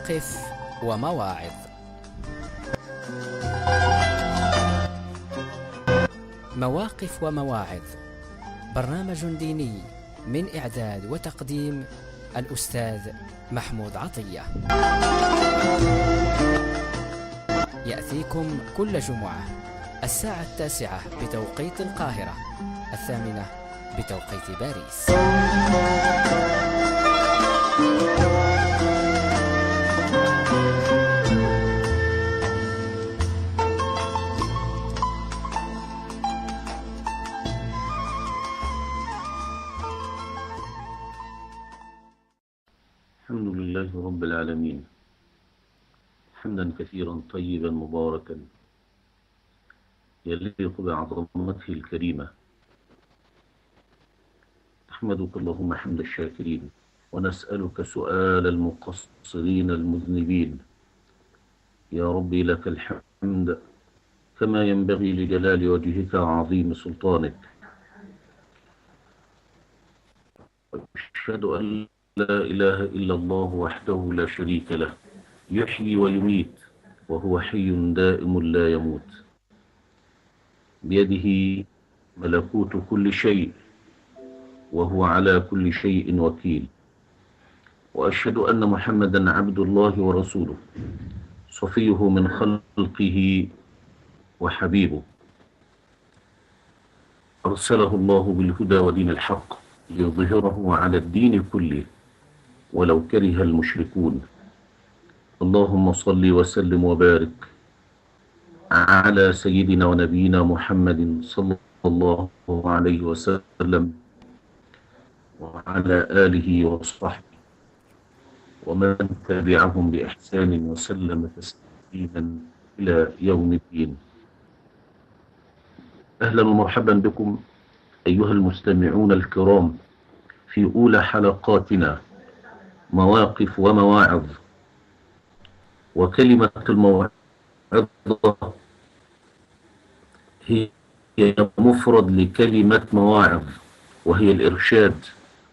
مواقف ومواعظ. مواقف ومواعظ، برنامج ديني من إعداد وتقديم الأستاذ محمود عطية، يأتيكم كل جمعة 9:00 بتوقيت القاهرة، 8:00 بتوقيت باريس. الحمد لله رب العالمين، حمدا كثيرا طيبا مباركا يليق بعظمته الكريمة. نحمدك اللهم حمد الشاكرين، ونسألك سؤال المقصرين المذنبين. يا ربي لك الحمد كما ينبغي لجلال وجهك وعظيم سلطانك. أشهد أن لا إله إلا الله وحده لا شريك له، يحيي ويميت وهو حي دائم لا يموت، بيده ملكوت كل شيء وهو على كل شيء وكيل. وأشهد أن محمدا عبد الله ورسوله، صفيه من خلقه وحبيبه، أرسله الله بالهدى ودين الحق ليظهره على الدين كله ولو كره المشركون. اللهم صل وسلم وبارك على سيدنا ونبينا محمد صلى الله عليه وسلم وعلى آله وصحبه ومن تبعهم بإحسان وسلم تسليما إلى يوم الدين. أهلا ومرحبا بكم أيها المستمعون الكرام في أولى حلقاتنا مواقف ومواعظ. وكلمة الموعظة هي مفرد لكلمة مواعظ، وهي الإرشاد.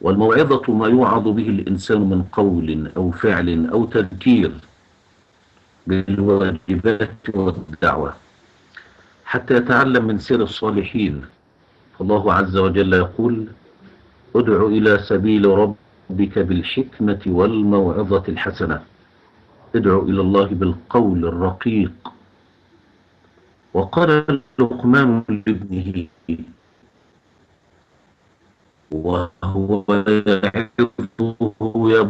والموعظة ما يوعظ به الإنسان من قول أو فعل أو تذكير بالواجبات والدعوة حتى يتعلم من سير الصالحين. فالله عز وجل يقول: ادع إلى سبيل ربك بالحكمة والموعظة الحسنة. ادع إلى الله بالقول الرقيق. وقال لقمان لابنه وهو يعظه: يا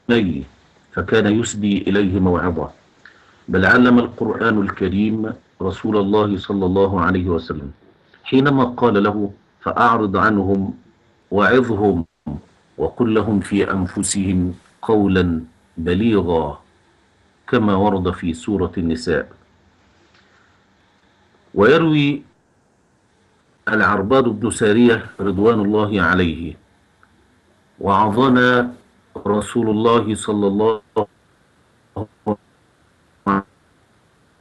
بني، فكان يسدي إليه موعظة. بل علم القرآن الكريم رسول الله صلى الله عليه وسلم حينما قال له: فأعرض عنهم وعظهم وقل لهم في أنفسهم قولا بليغا، كما ورد في سورة النساء. ويروي العرباد بن سارية رضوان الله عليه: وعظنا رسول الله صلى الله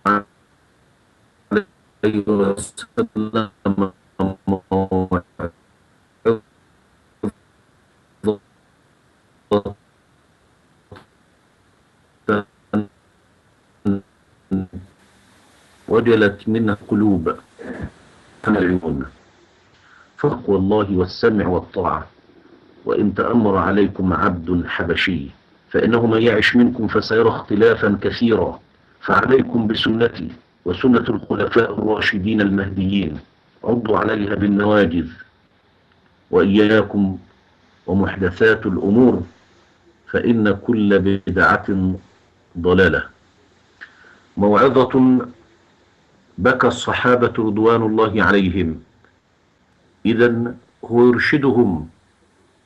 عليه وسلم وجلت منها القلوب العيون، فتقوى الله والسمع والطاعة. وإن تأمر عليكم عبد حبشي فإنه من يعش منكم فسيرى اختلافا كثيرا، فعليكم بسنتي وسنة الخلفاء الراشدين المهديين، عضوا عليها بالنواجذ، وإياكم ومحدثات الأمور، فإن كل بدعة ضلالة. موعظة بكى الصحابة رضوان الله عليهم، إذن هو يرشدهم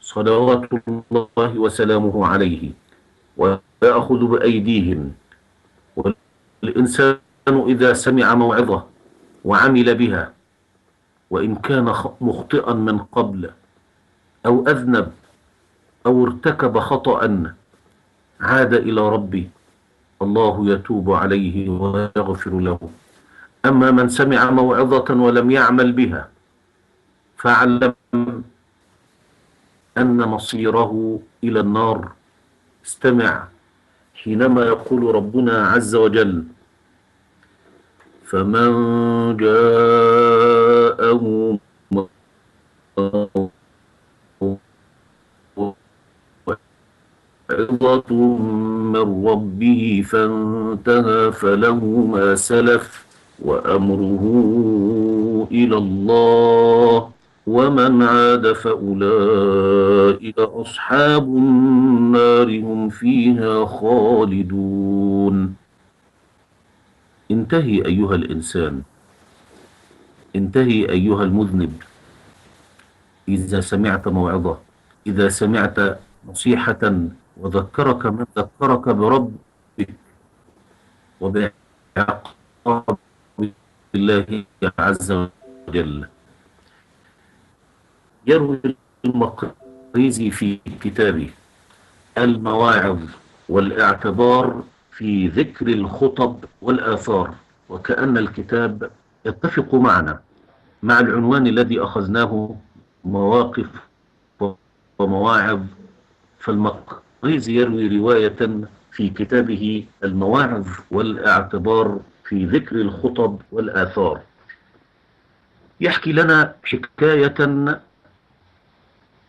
صلوات الله وسلامه عليه ويأخذ بأيديهم. والإنسان إذا سمع موعظة وعمل بها، وإن كان مخطئا من قبل أو أذنب أو ارتكب خطأ، عاد إلى ربه، الله يتوب عليه ويغفر له. أما من سمع موعظة ولم يعمل بها فاعلم أن مصيره إلى النار. استمع حينما يقول ربنا عز وجل: فمن جاءه موعظة من ربه فانتهى فله ما سلف وأمره إلى الله ومن عاد فأولئك أصحاب النار هم فيها خالدون. انتهي أيها الإنسان، انتهي أيها المذنب، إذا سمعت موعظة، إذا سمعت نصيحة وذكرك من ذكرك بربك وبعقاب الله عز وجل. يروي المقريزي في كتابه المواعظ والاعتبار في ذكر الخطب والآثار، وكأن الكتاب يتفق معنا مع العنوان الذي أخذناه مواقف ومواعظ. فالمقريزي يروي رواية في كتابه المواعظ والاعتبار في ذكر الخطب والآثار، يحكي لنا حكاية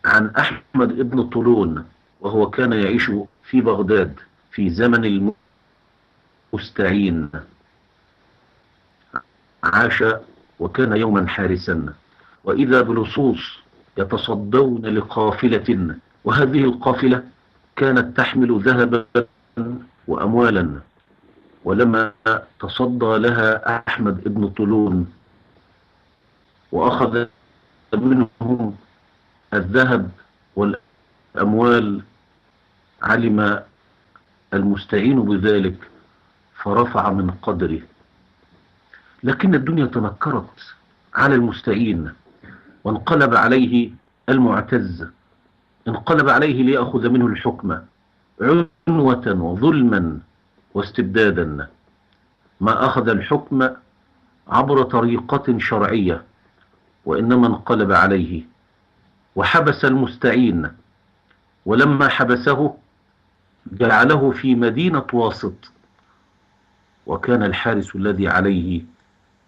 عن أحمد ابن طولون، وهو كان يعيش في بغداد في زمن المستعين. عاش وكان يوما حارسا، وإذا بلصوص يتصدون لقافلة، وهذه القافلة كانت تحمل ذهبا وأموالا. ولما تصدى لها أحمد ابن طولون وأخذ منهم الذهب والأموال، علم المستعين بذلك فرفع من قدره. لكن الدنيا تنكرت على المستعين، وانقلب عليه المعتز، انقلب عليه ليأخذ منه الحكم عنوة وظلما واستبدادا. ما أخذ الحكم عبر طريقة شرعية، وإنما انقلب عليه وحبس المستعين. ولما حبسه جعله في مدينة واسط، وكان الحارس الذي عليه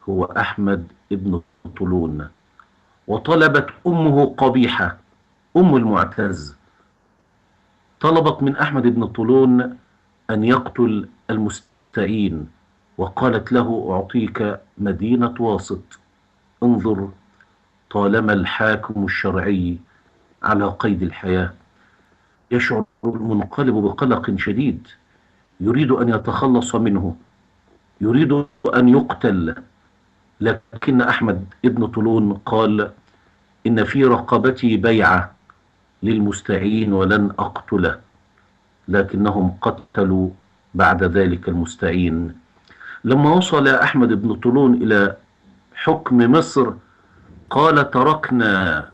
هو أحمد ابن طولون. وطلبت أمه قبيحة أم المعتز، طلبت من أحمد بن طولون أن يقتل المستعين، وقالت له: أعطيك مدينة واسط. انظر، طالما الحاكم الشرعي على قيد الحياة يشعر المنقلب بقلق شديد، يريد أن يتخلص منه، يريد أن يقتل. لكن أحمد ابن طولون قال: إن في رقبتي بيعة للمستعين ولن أقتله. لكنهم قتلوا بعد ذلك المستعين. لما وصل أحمد بن طولون إلى حكم مصر قال: تركنا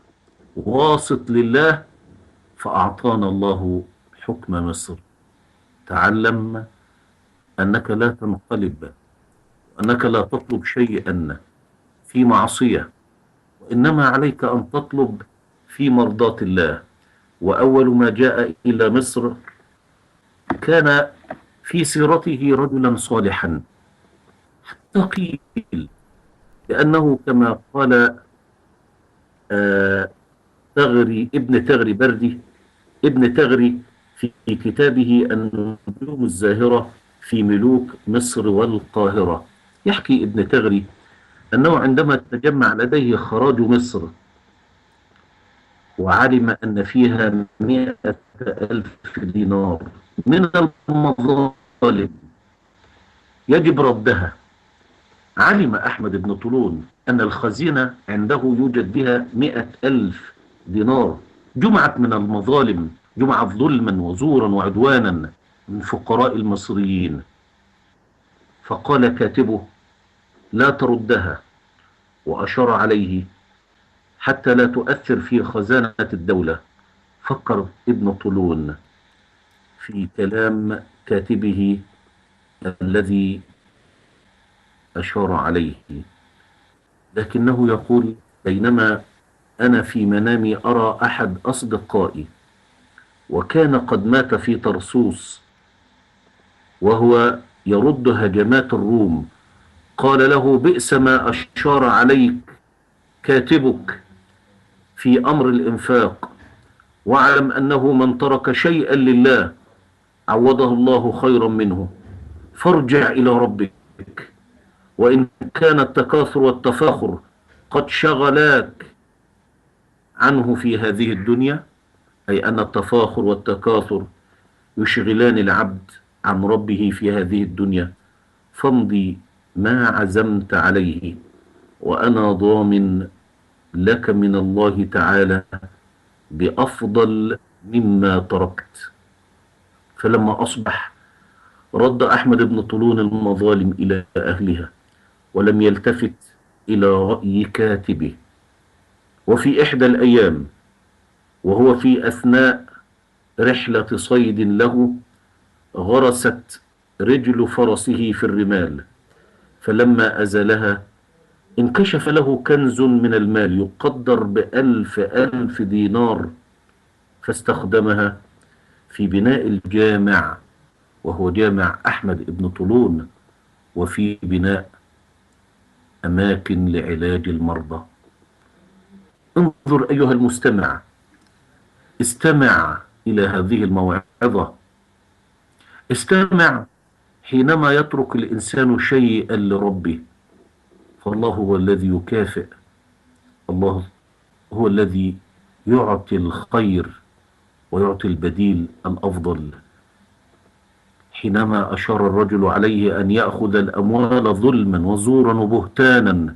واسط لله فأعطانا الله حكم مصر. تعلم أنك لا تنقلب، أنك لا تطلب شيئا في معصية، وإنما عليك أن تطلب في مرضاة الله. وأول ما جاء إلى مصر كان في سيرته رجلا صالحا، حتى قيل لأنه كما قال ابن تغري بردي، ابن تغري في كتابه النجوم الزاهرة في ملوك مصر والقاهرة، يحكي ابن تغري أنه عندما تجمع لديه خراج مصر وعلم أن فيها 100,000 دينار من المظالم يجب ردها، علم أحمد بن طولون أن الخزينة عنده يوجد بها 100,000 دينار جمعت من المظالم، جمعت ظلما وزورا وعدوانا من فقراء المصريين. فقال كاتبه: لا تردها، وأشار عليه حتى لا تؤثر في خزانة الدولة. فكر ابن طولون في كلام كاتبه الذي أشار عليه، لكنه يقول: بينما أنا في منامي أرى أحد أصدقائي وكان قد مات في طرسوس وهو يرد هجمات الروم. قال له: بئس ما أشار عليك كاتبك في أمر الإنفاق، واعلم أنه من ترك شيئا لله عوضه الله خيرا منه، فارجع إلى ربك. وإن كان التكاثر والتفاخر قد شغلاك عنه في هذه الدنيا، أي أن التفاخر والتكاثر يشغلان العبد عن ربه في هذه الدنيا، فامضي ما عزمت عليه، وأنا ضامن لك من الله تعالى بأفضل مما تركت. فلما أصبح رد أحمد بن طولون المظالم إلى أهلها، ولم يلتفت إلى رأي كاتبه. وفي إحدى الأيام وهو في أثناء رحلة صيد له، غرست رجل فرسه في الرمال، فلما أزالها انكشف له كنز من المال يقدر ب1000 دينار، فاستخدمها في بناء الجامع، وهو جامع أحمد بن طولون، وفي بناء أماكن لعلاج المرضى. انظر أيها المستمع، استمع إلى هذه الموعظة، استمع حينما يترك الإنسان شيئا لربه، فالله هو الذي يكافئ، الله هو الذي يعطي الخير ويعطي البديل الأفضل. حينما أشار الرجل عليه أن يأخذ الأموال ظلما وزورا وبهتانا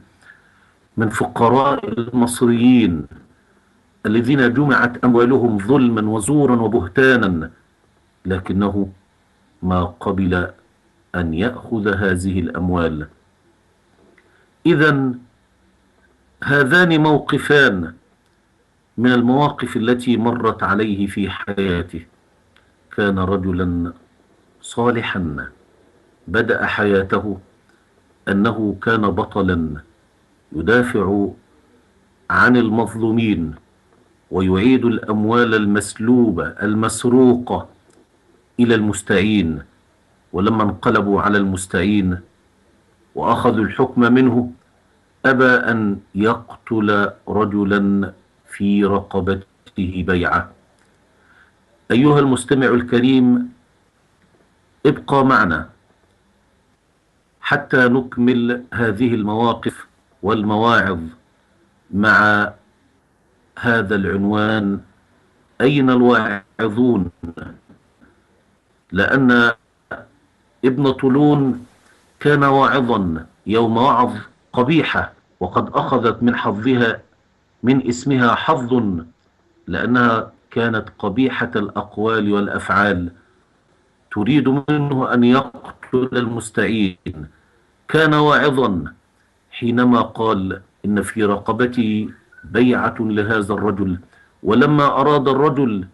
من فقراء المصريين الذين جمعت أموالهم ظلما وزورا وبهتانا، لكنه ما قبل أن يأخذ هذه الأموال. إذن هذان موقفان من المواقف التي مرت عليه في حياته. كان رجلا صالحا، بدأ حياته أنه كان بطلا يدافع عن المظلومين ويعيد الأموال المسلوبة المسروقة إلى المستعين. ولما انقلبوا على المستعين وأخذوا الحكم منه، أبى أن يقتل رجلا في رقبته بيعة. أيها المستمع الكريم، ابقى معنا حتى نكمل هذه المواقف والمواعظ مع هذا العنوان: أين الواعظون؟ لأن ابن طولون كان واعظا يوم وعظ قبيحة، وقد أخذت من حظها من اسمها حظ، لأنها كانت قبيحة الأقوال والأفعال، تريد منه أن يقتل المستعين. كان واعظا حينما قال إن في رقبتي بيعة لهذا الرجل، ولما أراد الرجل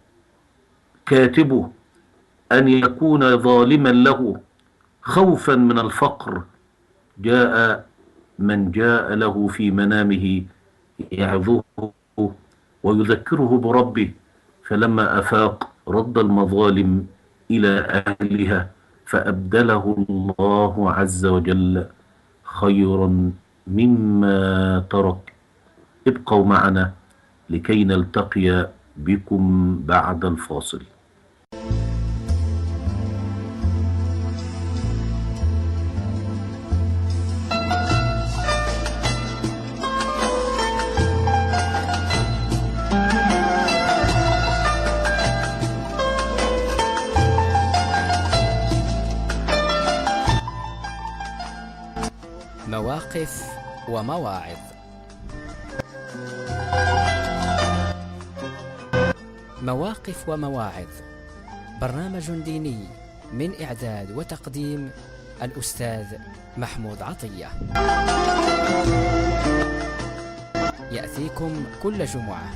كاتبه أن يكون ظالما له خوفا من الفقر، جاء من جاء له في منامه يعظه ويذكره بربه، فلما أفاق رد المظالم إلى أهلها، فأبدله الله عز وجل خيرا مما ترك. ابقوا معنا لكي نلتقي بكم بعد الفاصل. مواقف ومواعظ. مواقف ومواعظ، برنامج ديني من إعداد وتقديم الأستاذ محمود عطية، يأتيكم كل جمعة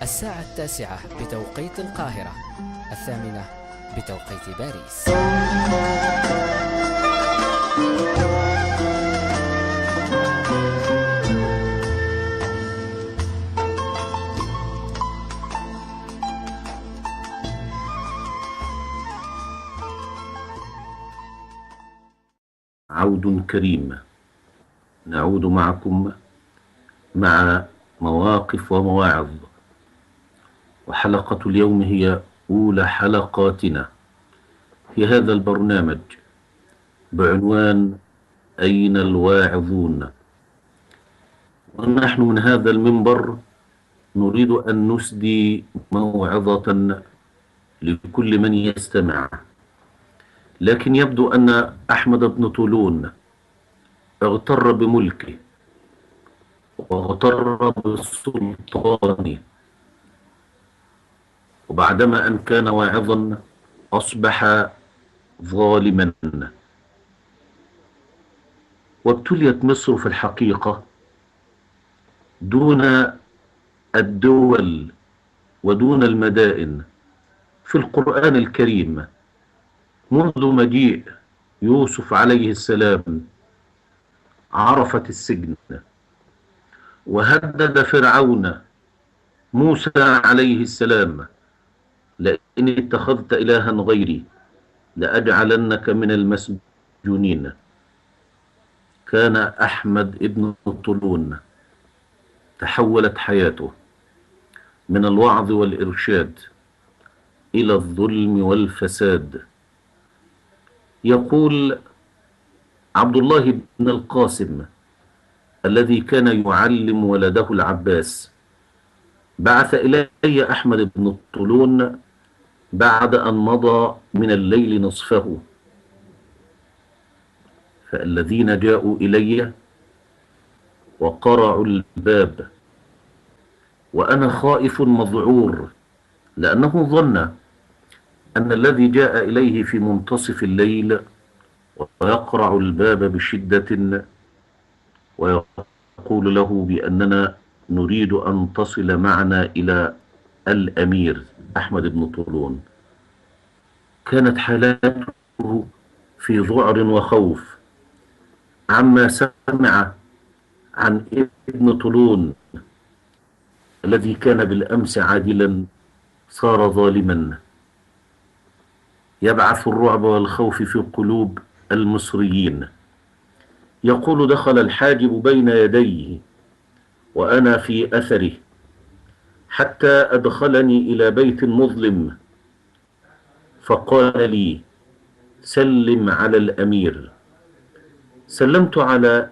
9:00 بتوقيت القاهرة، 8:00 بتوقيت باريس. عود كريم. نعود معكم مع مواقف ومواعظ، وحلقة اليوم هي أولى حلقاتنا في هذا البرنامج بعنوان أين الواعظون؟ ونحن من هذا المنبر نريد أن نسدي موعظة لكل من يستمع، لكن يبدو أن أحمد بن طولون اغتر بملكه واغتر بالسلطان، وبعدما أن كان واعظا أصبح ظالما. وابتليت مصر في الحقيقة دون الدول ودون المدائن في القرآن الكريم منذ مجيء يوسف عليه السلام. عرفت السجن، وهدد فرعون موسى عليه السلام: لئن اتخذت إلها غيري لأجعلنك من المسجونين. كان أحمد ابن طولون تحولت حياته من الوعظ والإرشاد إلى الظلم والفساد. يقول عبد الله بن القاسم الذي كان يعلم ولده العباس: بعث إلي أحمد بن طولون بعد أن مضى من الليل نصفه، فالذين جاءوا إلي وقرعوا الباب وأنا خائف مذعور، لأنه ظن أن الذي جاء إليه في منتصف الليل ويقرع الباب بشدة ويقول له بأننا نريد أن تصل معنا إلى الأمير أحمد بن طولون. كانت حالاته في ذعر وخوف عما سمع عن ابن طولون الذي كان بالأمس عادلا صار ظالما، يبعث الرعب والخوف في قلوب المصريين. يقول: دخل الحاجب بين يديه وأنا في أثره، حتى أدخلني إلى بيت مظلم فقال لي: سلم على الأمير. سلمت على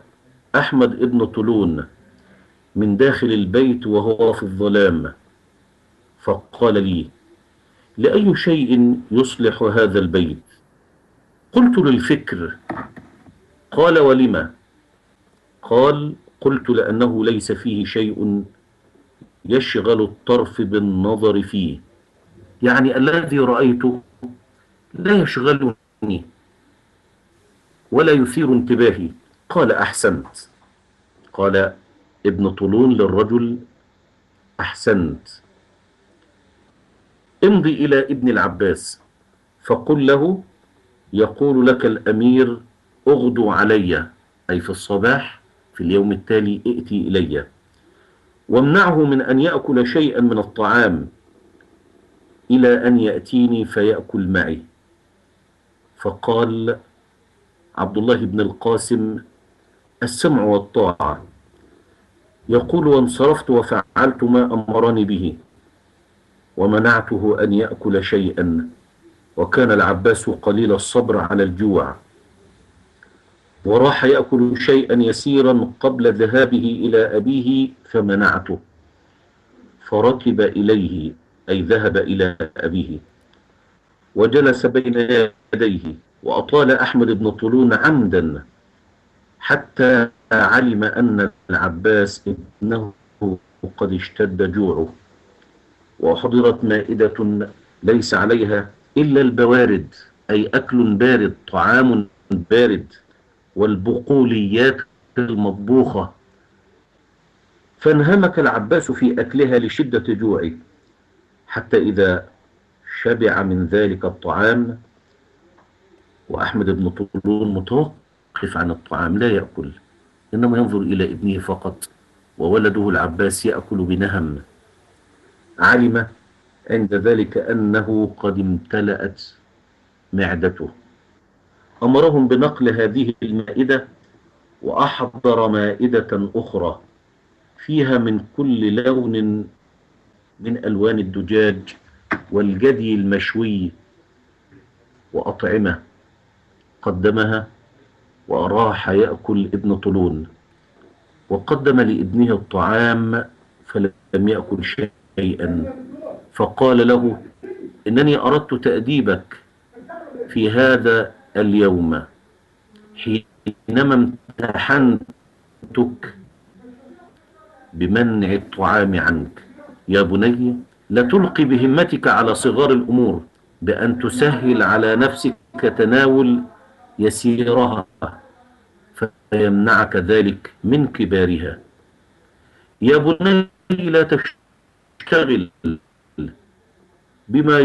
أحمد ابن طولون من داخل البيت وهو في الظلام، فقال لي: لأي شيء يصلح هذا البيت؟ قلت: للفكر. قال: ولم؟ قال: قلت: لأنه ليس فيه شيء يشغل الطرف بالنظر فيه، يعني الذي رأيته لا يشغلني ولا يثير انتباهي. قال: أحسنت. قال ابن طولون للرجل: أحسنت، امضي إلى ابن العباس فقل له: يقول لك الأمير اغدو علي، أي في الصباح في اليوم التالي ائتي إلي، وامنعه من أن يأكل شيئا من الطعام إلى أن يأتيني فيأكل معي. فقال عبد الله بن القاسم: السمع والطاعة. يقول: وانصرفت وفعلت ما أمرني به ومنعته أن يأكل شيئا، وكان العباس قليل الصبر على الجوع، وراح يأكل شيئا يسيرا قبل ذهابه إلى أبيه فمنعته، فركب إليه أي ذهب إلى أبيه وجلس بين يديه، وأطال أحمد بن طولون عمدا حتى علم أن العباس ابنه قد اشتد جوعه، وحضرت مائدة ليس عليها إلا البوارد، أي أكل بارد، طعام بارد، والبقوليات المطبوخة. فانهمك العباس في أكلها لشدة جوعه، حتى إذا شبع من ذلك الطعام وأحمد بن طولون متوقف عن الطعام لا يأكل، إنما ينظر إلى ابنه فقط، وولده العباس يأكل بنهم، علم عند ذلك أنه قد امتلأت معدته، أمرهم بنقل هذه المائدة وأحضر مائدة أخرى فيها من كل لون من ألوان الدجاج والجدي المشوي وأطعمة، قدمها وأراح يأكل ابن طولون، وقدم لابنه الطعام فلم يأكل شيئا، فقال له: إنني أردت تأديبك في هذا اليوم حينما امتحنتك بمنع الطعام عنك. يا بني، لا تلقي بهمتك على صغار الأمور بأن تسهل على نفسك تناول يسيرها فيمنعك ذلك من كبارها. يا بني، لا تشتغل بما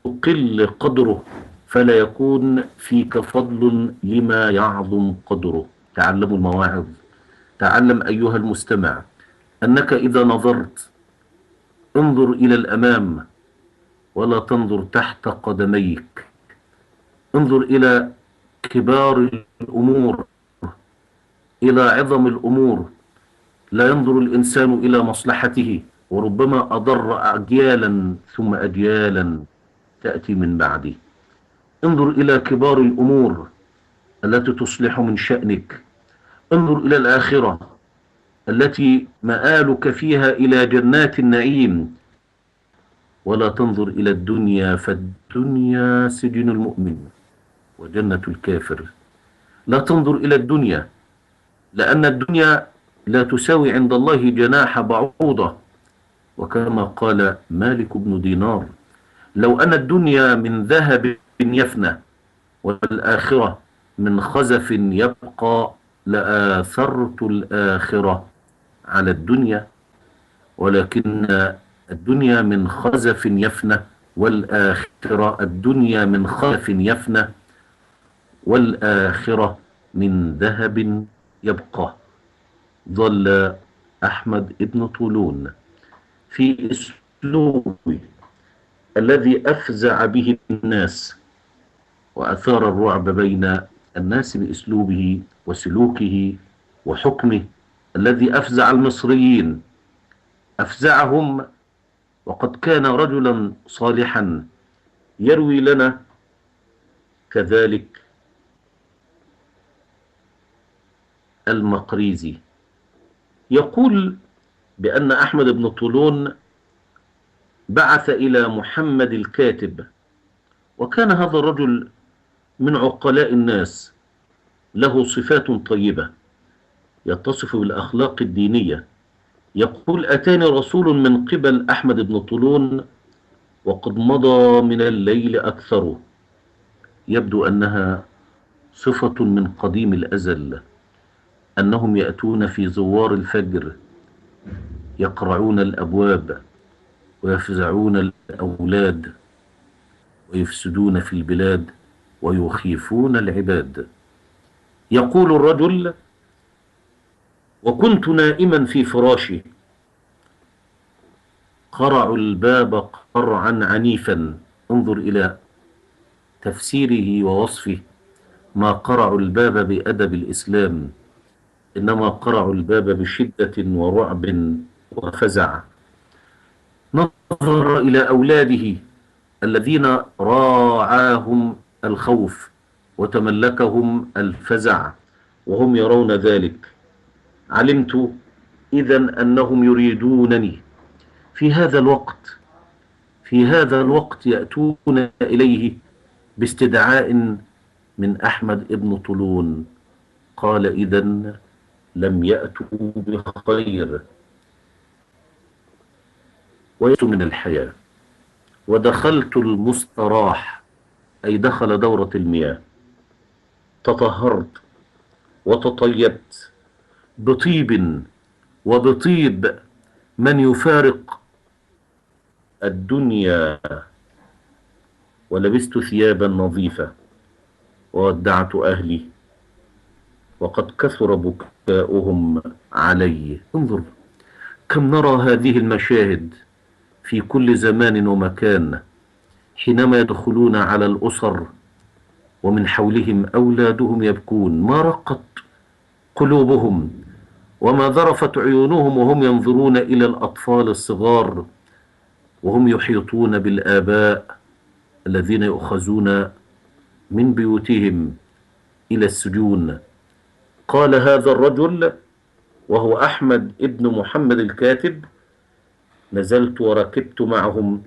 يقل قدره فلا يكون فيك فضل لما يعظم قدره. تعلموا المواعظ. تعلم أيها المستمع أنك إذا نظرت انظر إلى الأمام ولا تنظر تحت قدميك. انظر إلى كبار الأمور، إلى عظم الأمور. لا ينظر الإنسان إلى مصلحته، وربما أضر أجيالا ثم أجيالا تأتي من بعده. انظر إلى كبار الأمور التي تصلح من شأنك. انظر إلى الآخرة التي مآلك فيها إلى جنات النعيم، ولا تنظر إلى الدنيا، فالدنيا سجن المؤمن وجنة الكافر. لا تنظر إلى الدنيا، لأن الدنيا لا تساوي عند الله جناح بعوضة، وكما قال مالك بن دينار: لو أن الدنيا من ذهب يفنى والآخرة من خزف يبقى لآثرت الآخرة على الدنيا، ولكن الدنيا من خزف يفنى والآخرة، الدنيا من خزف يفنى والآخرة من ذهب يبقى. ظل أحمد ابن طولون في أسلوبه الذي أفزع به الناس وأثار الرعب بين الناس بأسلوبه وسلوكه وحكمه الذي أفزع المصريين، أفزعهم، وقد كان رجلا صالحا. يروي لنا كذلك المقريزي يقول بأن أحمد بن طولون بعث إلى محمد الكاتب، وكان هذا الرجل من عقلاء الناس، له صفات طيبة، يتصف بالأخلاق الدينية. يقول: أتاني رسول من قبل أحمد بن طولون وقد مضى من الليل أكثره. يبدو أنها صفة من قديم الأزل، أنهم يأتون في زوار الفجر يقرعون الأبواب ويفزعون الأولاد ويفسدون في البلاد ويخيفون العباد. يقول الرجل: وكنت نائما في فراشي، قرعوا الباب قرعا عنيفا. انظر إلى تفسيره ووصفه، ما قرعوا الباب بأدب الإسلام، إنما قرعوا الباب بشدة ورعب وفزع. نظر إلى أولاده الذين راعاهم الخوف وتملكهم الفزع وهم يرون ذلك. علمت إذن أنهم يريدونني. في هذا الوقت يأتون إليه باستدعاء من أحمد ابن طولون. قال: إذن لم يأتوا بخير. ويأت من الحياة، ودخلت المستراح، أي دخل دورة المياه، تطهرت وتطيبت بطيب وبطيب من يفارق الدنيا، ولبست ثيابا نظيفة وودعت أهلي، وقد كثر بكاؤهم علي. انظر كم نرى هذه المشاهد في كل زمان ومكان، حينما يدخلون على الأسر ومن حولهم أولادهم يبكون، ما رقت قلوبهم وما ذرفت عيونهم وهم ينظرون إلى الأطفال الصغار وهم يحيطون بالآباء الذين يؤخذون من بيوتهم إلى السجون. قال هذا الرجل وهو أحمد ابن محمد الكاتب: نزلت وركبت معهم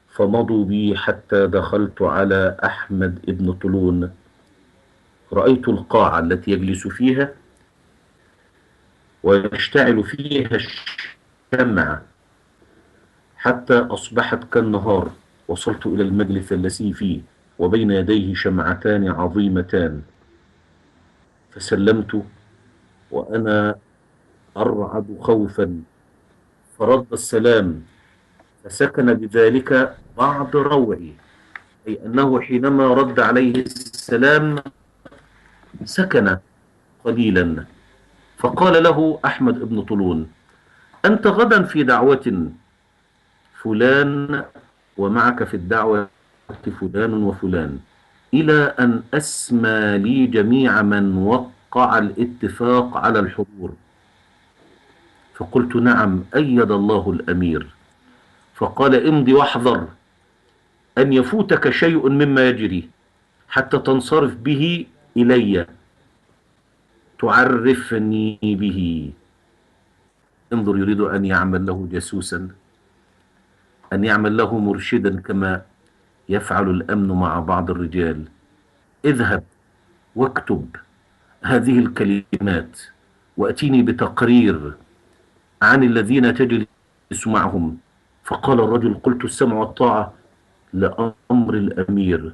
فمضوا بي حتى دخلت على أحمد ابن طولون، رأيت القاعة التي يجلس فيها ويشتعل فيها الشمع حتى أصبحت كالنهار. وصلت إلى المجلس الذي فيه وبين يديه شمعتان عظيمتان، فسلمت وأنا أرعد خوفا، فرد السلام فسكن بذلك بعض روعي، أي أنه حينما رد عليه السلام سكن قليلا. فقال له أحمد بن طولون: أنت غدا في دعوة فلان ومعك في الدعوة فلان وفلان، إلى أن أسمى لي جميع من وقع الاتفاق على الحضور. فقلت: نعم، أيد الله الأمير. فقال: امضي واحذر أن يفوتك شيء مما يجري حتى تنصرف به إلي تعرفني به. انظر، يريد أن يعمل له جاسوسا، أن يعمل له مرشدا كما يفعل الأمن مع بعض الرجال. اذهب واكتب هذه الكلمات وأتيني بتقرير عن الذين تجلس معهم. فقال الرجل: قلت السمع والطاعة لأمر الأمير.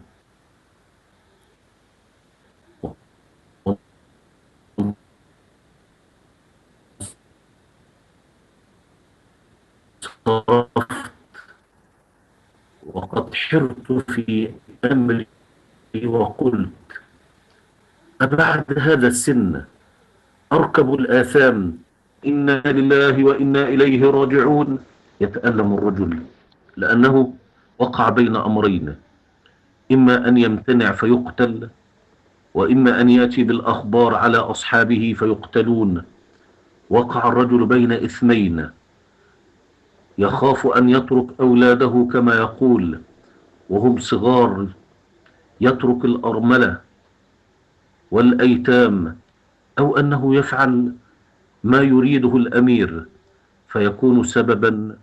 وقد حرت في أمري وقلت: أبعد هذا السن أركب الآثام؟ إنا لله وإنا إليه راجعون. يتألم الرجل لأنه وقع بين أمرين: إما أن يمتنع فيقتل، وإما أن يأتي بالأخبار على أصحابه فيقتلون. وقع الرجل بين إثمين: يخاف أن يترك أولاده كما يقول وهم صغار، يترك الأرملة والأيتام، أو أنه يفعل ما يريده الأمير فيكون سببا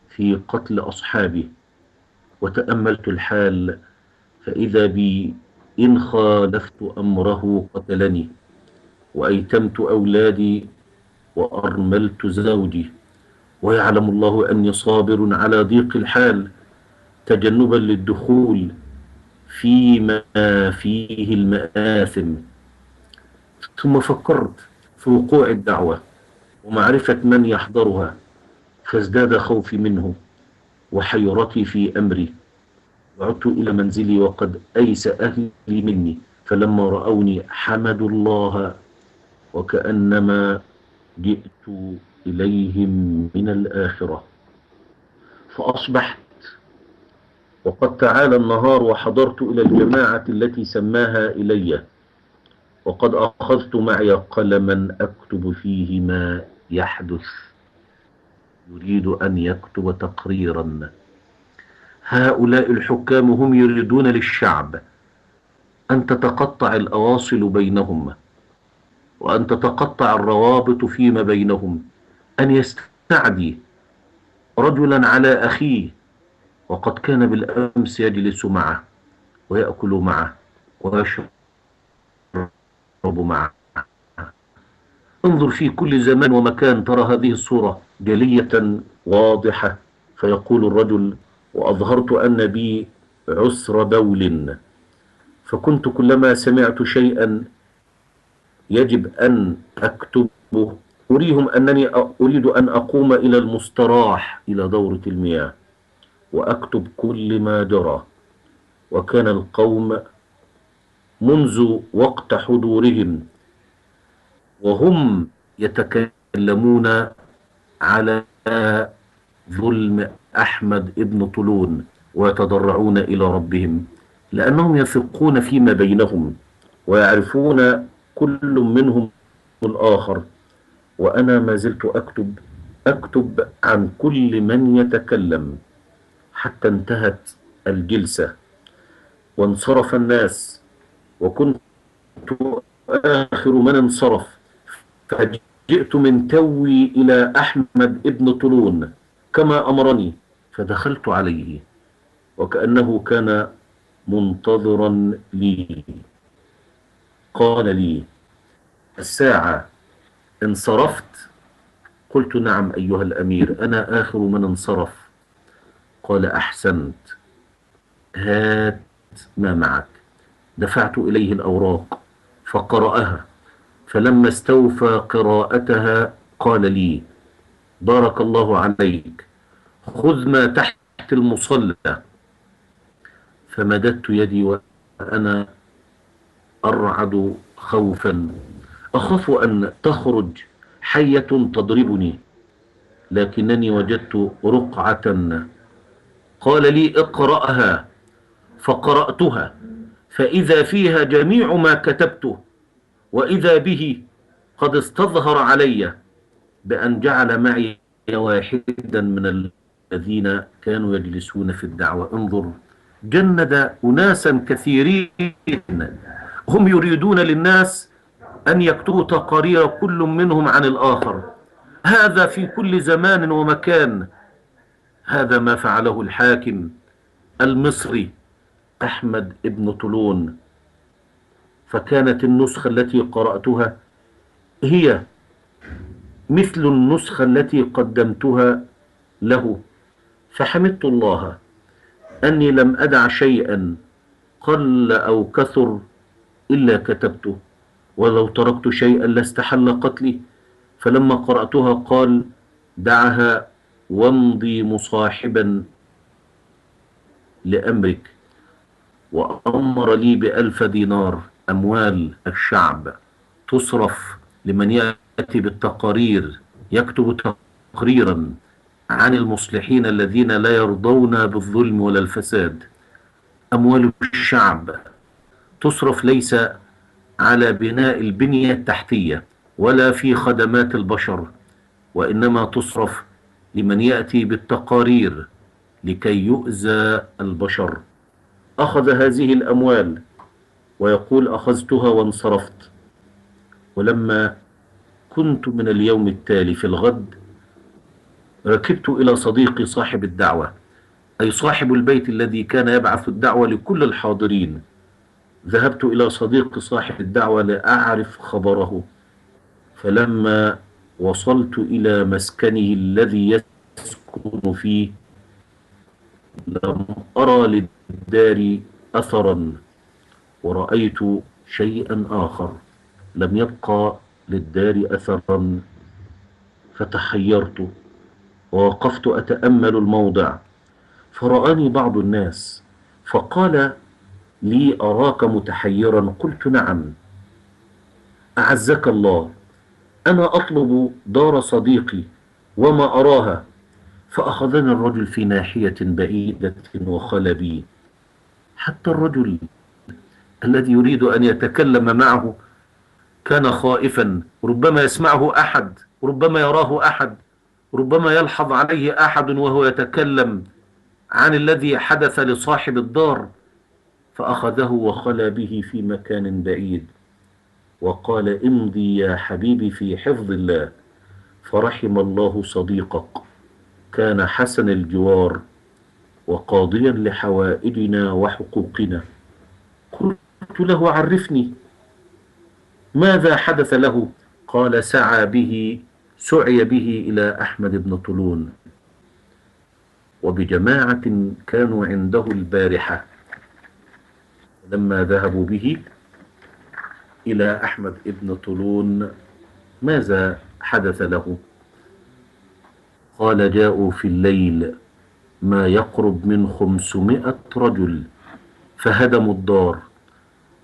في قتل أصحابه. وتأملت الحال فإذا بي إن خالفت أمره قتلني، وأيتمت أولادي وأرملت زوجي، ويعلم الله أني صابر على ضيق الحال تجنبا للدخول فيما فيه المآثم. ثم فكرت في وقوع الدعوة ومعرفة من يحضرها، فازداد خوفي منه وحيرتي في أمري. وعدت إلى منزلي وقد أيس أهلي مني، فلما رأوني حمدوا الله وكأنما جئت إليهم من الآخرة. فأصبحت وقد تعالى النهار وحضرت إلى الجماعة التي سماها إلي، وقد أخذت معي قلما أكتب فيه ما يحدث. يريد أن يكتب تقريرا. هؤلاء الحكام هم يريدون للشعب أن تتقطع الأواصل بينهم، وأن تتقطع الروابط فيما بينهم، أن يستعدي رجلا على أخيه وقد كان بالأمس يجلس معه ويأكل معه ويشرب معه. انظر في كل زمان ومكان ترى هذه الصورة جلية واضحة. فيقول الرجل: وأظهرت أن بي عسر بول، فكنت كلما سمعت شيئا يجب أن أكتبه أريهم أنني أريد أن أقوم إلى المستراح إلى دورة المياه وأكتب كل ما جرى. وكان القوم منذ وقت حضورهم وهم يتكلمون على ظلم أحمد ابن طولون ويتضرعون إلى ربهم: لأنهم يثقون فيما بينهم ويعرفون كل منهم الآخر، وأنا ما زلت أكتب عن كل من يتكلم حتى انتهت الجلسة وانصرف الناس، وكنت آخر من انصرف، فجئت من توي إلى أحمد ابن طولون كما أمرني، فدخلت عليه وكأنه كان منتظرا لي. قال لي: الساعة انصرفت؟ قلت: نعم أيها الأمير، أنا آخر من انصرف. قال: أحسنت، هات ما معك. دفعت إليه الأوراق فقرأها، فلما استوفى قراءتها قال لي: بارك الله عليك، خذ ما تحت المصلى. فمددت يدي وأنا أرعد خوفا، أخاف أن تخرج حية تضربني، لكنني وجدت رقعة. قال لي: اقرأها. فقرأتها، فإذا فيها جميع ما كتبته، وإذا به قد استظهر علي بأن جعل معي واحدا من الذين كانوا يجلسون في الدعوة. انظر، جند أناسا كثيرين هم يريدون للناس أن يكتبوا تقارير كل منهم عن الآخر، هذا في كل زمان ومكان. هذا ما فعله الحاكم المصري أحمد ابن طولون. فكانت النسخة التي قرأتها هي مثل النسخة التي قدمتها له، فحمدت الله أني لم أدع شيئا قل أو كثر إلا كتبته، ولو تركت شيئا لاستحل قتلي. فلما قرأتها قال: دعها وامضي مصاحبا لأمرك. وأمر لي ب1000 دينار أموال الشعب تصرف لمن يأتي بالتقارير، يكتب تقريرا عن المصلحين الذين لا يرضون بالظلم ولا الفساد. أموال الشعب تصرف ليس على بناء البنية التحتية ولا في خدمات البشر، وإنما تصرف لمن يأتي بالتقارير لكي يؤذى البشر. أخذ هذه الأموال ويقول: أخذتها وانصرفت. ولما كنت من اليوم التالي في الغد، ركبت إلى صديقي صاحب الدعوة، أي صاحب البيت الذي كان يبعث الدعوة لكل الحاضرين. ذهبت إلى صديق صاحب الدعوة لأعرف خبره، فلما وصلت إلى مسكنه الذي يسكن فيه لم أرى للدار أثرا، ورأيت شيئا آخر، لم يبقى للدار أثرا. فتحيرت ووقفت أتأمل الموضع، فرآني بعض الناس فقال لي: أراك متحيرا. قلت: نعم. أعزك الله، أنا أطلب دار صديقي وما أراها. فأخذني الرجل في ناحية بعيدة وخلى بي، حتى الرجل الذي يريد أن يتكلم معه كان خائفا، ربما يسمعه أحد، ربما يراه أحد، ربما يلحظ عليه أحد وهو يتكلم عن الذي حدث لصاحب الدار. فأخذه وخلى به في مكان بعيد وقال: امضي يا حبيبي في حفظ الله، فرحم الله صديقك، كان حسن الجوار وقاضيا لحوائجنا وحقوقنا. قلت له: عرفني، ماذا حدث له؟ قال: سعي به إلى أحمد بن طولون وبجماعة كانوا عنده البارحة. لما ذهبوا به إلى أحمد بن طولون، ماذا حدث له؟ قال: جاءوا في الليل ما يقرب من 500 رجل، فهدموا الدار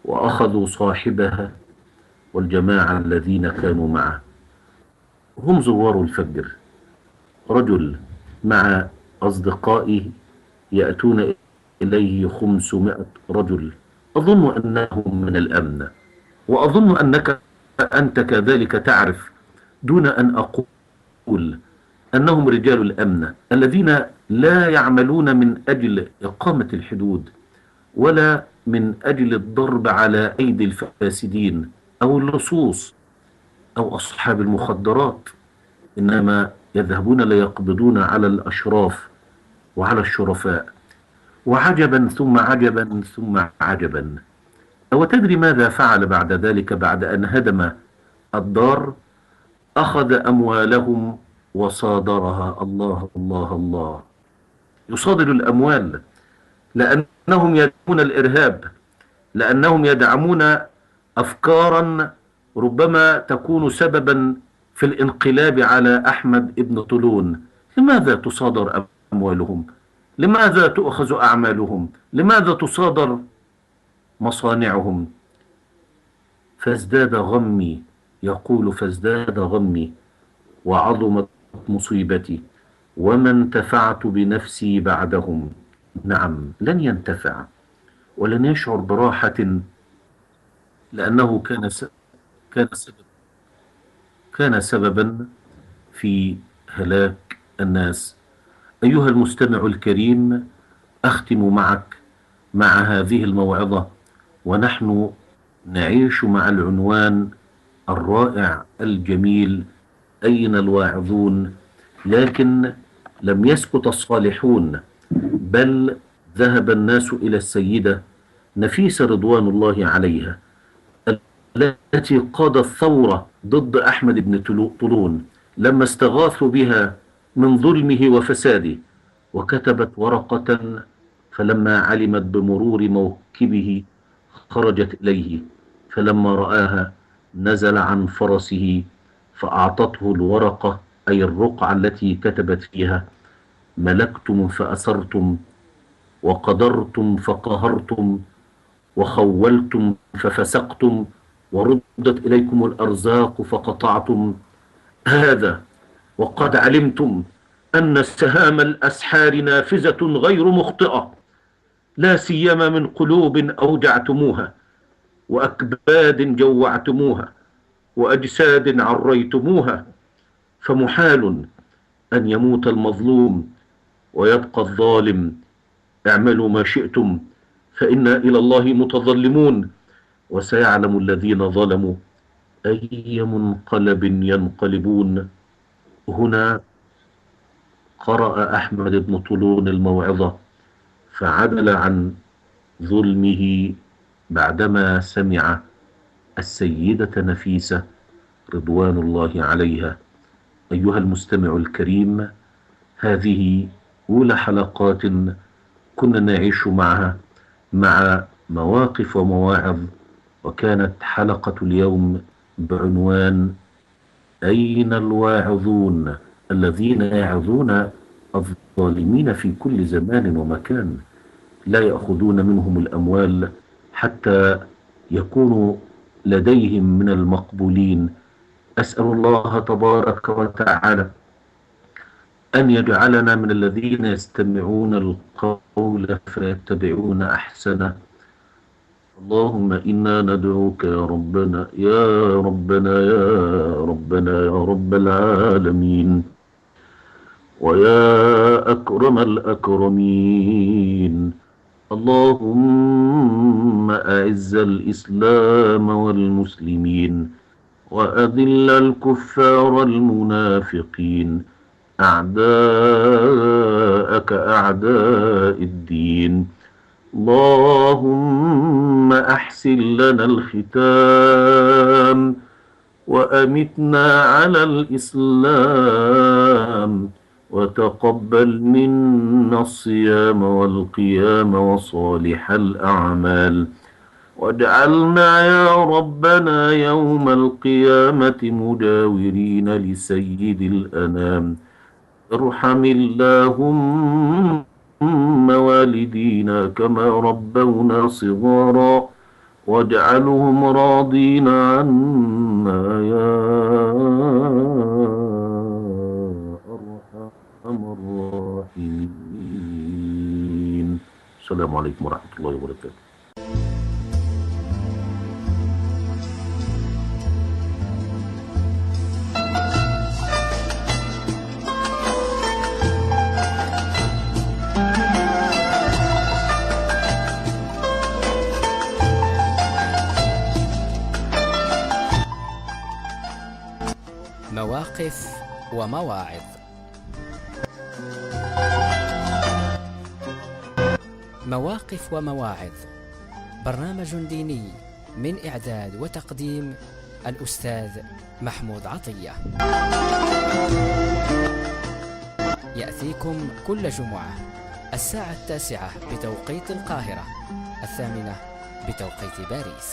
وأخذوا صاحبها والجماعة الذين كانوا معه. هم زوار الفجر، رجل مع أصدقائه يأتون إليه 500 رجل، أظن أنهم من الأمن، وأظن أنك أنت كذلك تعرف دون أن أقول أنهم رجال الأمن الذين لا يعملون من أجل إقامة الحدود ولا من أجل الضرب على أيدي الفاسدين أو اللصوص أو أصحاب المخدرات، إنما يذهبون ليقبضون على الأشراف وعلى الشرفاء. وعجبا ثم عجبا ثم عجبا، أو تدري ماذا فعل بعد ذلك؟ بعد أن هدم الدار أخذ أموالهم وصادرها. الله الله الله، يصادر الأموال لأنهم يدعمون الإرهاب، لأنهم يدعمون أفكارا ربما تكون سببا في الانقلاب على أحمد ابن طولون. لماذا تصادر أموالهم؟ لماذا تؤخذ أعمالهم؟ لماذا تصادر مصانعهم؟ فازداد غمي، يقول فازداد غمي وعظمت مصيبتي، وما انتفعت بنفسي بعدهم. نعم، لن ينتفع ولن يشعر براحة، لأنه كان سبب كان سببا في هلاك الناس. أيها المستمع الكريم، أختم معك مع هذه الموعظة ونحن نعيش مع العنوان الرائع الجميل: أين الواعظون؟ لكن لم يسكت الصالحون، بل ذهب الناس إلى السيدة نفيسة رضوان الله عليها، التي قادت ثورة ضد أحمد بن طولون لما استغاثوا بها من ظلمه وفساده، وكتبت ورقة، فلما علمت بمرور موكبه خرجت إليه، فلما رآها نزل عن فرسه فأعطته الورقة، أي الرقعة التي كتبت فيها: ملكتم فأسرتم، وقدرتم فقهرتم، وخولتم ففسقتم، وردت إليكم الأرزاق فقطعتم. هذا وقد علمتم أن سهام الأسحار نافذة غير مخطئة، لا سيما من قلوب أوجعتموها، وأكباد جوعتموها، وأجساد عريتموها، فمحال أن يموت المظلوم ويبقى الظالم. اعملوا ما شئتم فإنا إلى الله متظلمون، وسيعلم الذين ظلموا أي منقلب ينقلبون. هنا قرأ أحمد بن طولون الموعظة فعدل عن ظلمه بعدما سمع السيدة نفيسة رضوان الله عليها. أيها المستمع الكريم، هذه أولى حلقات كنا نعيش معها مع مواقف ومواعظ، وكانت حلقة اليوم بعنوان: أين الواعظون؟ الذين يعظون الظالمين في كل زمان ومكان، لا يأخذون منهم الأموال حتى يكونوا لديهم من المقبولين. أسأل الله تبارك وتعالى أن يجعلنا من الذين يستمعون القول فيتبعون أحسنه. اللهم إنا ندعوك يا ربنا يا ربنا يا ربنا يا رب العالمين، ويا أكرم الأكرمين، اللهم أعز الإسلام والمسلمين، وأذل الكفار المنافقين، أعداءك أعداء الدين. اللهم أحسن لنا الختام، وأمتنا على الإسلام، وتقبل منا الصيام والقيام وصالح الأعمال، واجعلنا يا ربنا يوم القيامة مجاورين لسيد الأنام. ارحم اللهم والدينا كما ربونا صغارا، واجعلهم راضين عنا يا أرحم الراحمين. السلام عليكم ورحمة الله وبركاته. مواقف ومواعظ. مواقف ومواعظ، برنامج ديني من إعداد وتقديم الأستاذ محمود عطية، يأتيكم كل جمعة 9:00 بتوقيت القاهرة، 8:00 بتوقيت باريس.